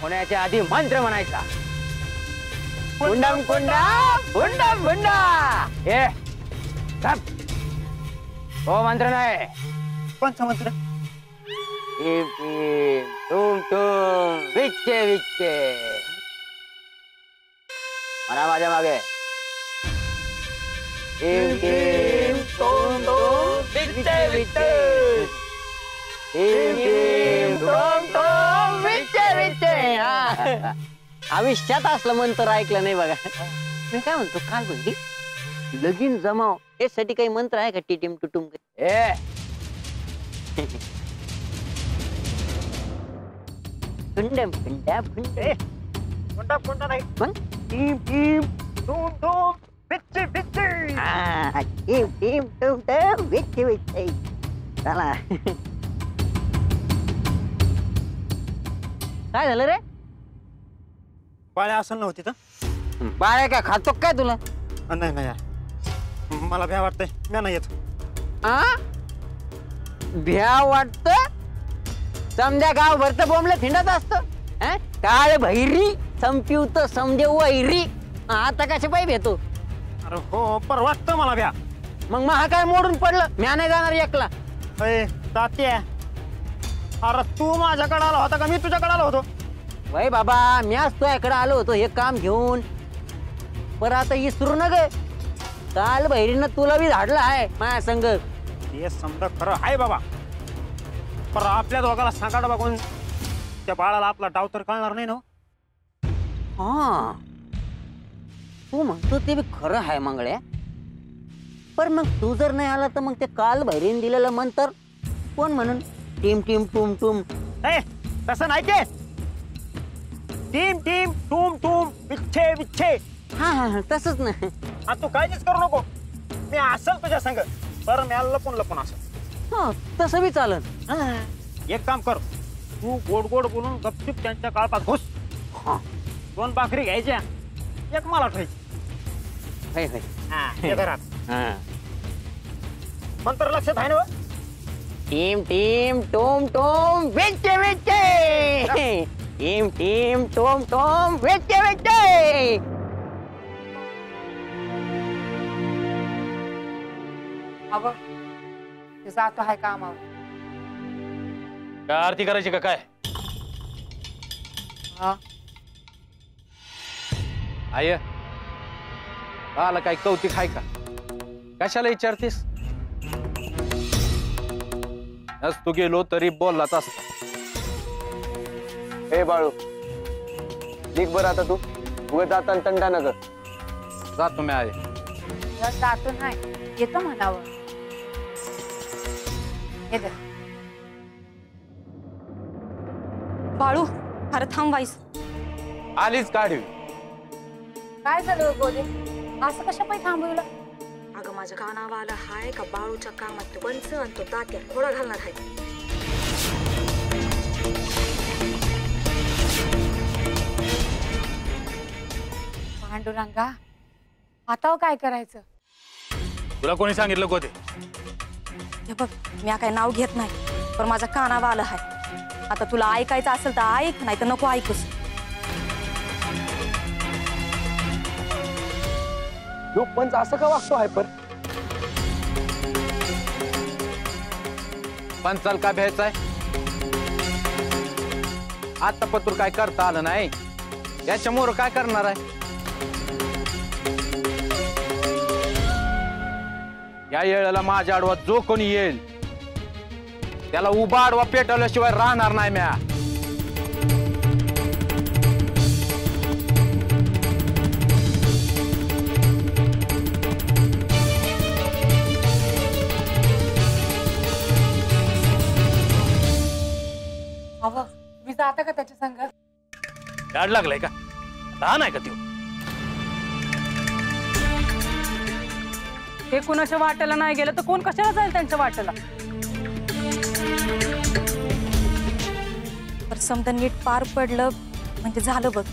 होण्याच्या आधी मंत्र म्हणायचा. कुंडम कुंडा कुंडम कुंडा. हे हो मंत्र नाही. कोणता मंत्र? टीम टीम टूम टूम विच्चे विच्चे. म्हणा माझ्या मागे. टीम टीम टूम टूम विच्चे विच्चे. टीम टीम टूम टूम विच्चे विच्चे. आयुष्यात असलं मंत्र ऐकलं नाही बघा. मी काय म्हणतो काल बहिणी लगीन जमाव यासाठी काही मंत्र आहे का? टिटिम टुटुम. ए कुंडम कुंडा कुंडे. कोणता कोणता नाही मग टीम टीम टूम टूम विच्चे विच्चे. टीम टीम टूम टूम विच्चे विच्चे. चला काय झालं रे? पाळ्या असं नव्हती तर बाळ्या काय खातो काय तुला? नाही नाही यार मला भ्या वाटतंय. मी नाही येत. भ्या वाटत? समद्या गाव भरत बोंबलं थिंडत असत. काळ भैरी संपिवत समदेव वैरी. आता कसे पाय भेटतो? अरे हो पर वाटतं मला भ्या. मग महा काय मोडून पडलं? म्या नाही जाणार एकला. अरे तात्या अरे तू माझ्याकडे आला होता का मी तुझ्याकडे आलो होतो? वय बाबा म्याच तुझ्याकडे आलो होतो हे काम घेऊन. पर आता इसरू न ग. काल भैरीनं तुला बी धाडलं आहे माझ्या संग. हे समजा खरं आहे बाबा. पर आपल्या दोघाला सांगाडा बघून त्या बाळाला आपला डाव तर कळणार नाही ना. हा तू म्हणतो ते बी खरं आहे मंगळ्या. पर मग तू जर नाही आला तर मग ते काल भैरीन दिलेलं मंत्र कोण म्हणून? टीम टीम टूम टूम. तसं नाही ते. टीम टीम टूम टूम विच्छे विच्छे. हा तसंच ना. तू काळजीच करू नको. मी असेल तुझ्या संग. पर मी लपून लपून असेल. हा तसं बी चालन. एक काम कर तू गोड गोड बोलून गपचूप त्यांच्या काळपात घुस. 2 भाकरी घ्यायच्या एक मला ठेवायची. मंत्र लक्षात आहे ना? टीम टीम टोम टोम विच्चे विच्चे. टीम टीम टोम टोम विच्चे विच्चे. अगं ते जातो आहे कामावर. काय आरती करायची का काय? हा आय आला काय कौतिक आहे का? कशाला विचारतेस? तू गेलो तरी बोललाच असता. हे बाळू निघ बरं आता. तू उगा जाताना तंडा नगर. जातो मी आहे. जातो नाही येतो म्हणावं. येते बाळू अरे थांबवायस. आलीच काढवी. काय झालं गोदे? असं कशा पाय थांबवलं? अगं माझ्या कानावर आला हाय का बाळूच्या कामात तो पंच आणि तो तात्या घोडा घालणार आहे. पांडुरंगा आता काय करायचं? तुला कोणी सांगितलं गोते? हे बघ मी काय नाव घेत नाही पण माझ्या कानावर आलं हाय. आता तुला ऐकायचं असेल तर ऐक नाही तर नको ऐकूस. यो पंच असं का वागतो हायपर? पंचाल का भ्यायचाय? आता पत्र काय करता आलं नाही याच्यामुळे काय करणार आहे? या येळेला माझ्या आडवा जो कोणी येईल त्याला उभा आडवा पेटवल्याशिवाय राहणार नाही म्या. अव मी जाता का त्याच्या संग? लाड लागलाय का? लहान आहे का त्यो? ते कुणाच्या वाट्याला नाही गेलं तर कोण कशाला जाईल त्यांच्या वाट्याला? समजा नीट पार पडलं म्हणजे झालं बघ.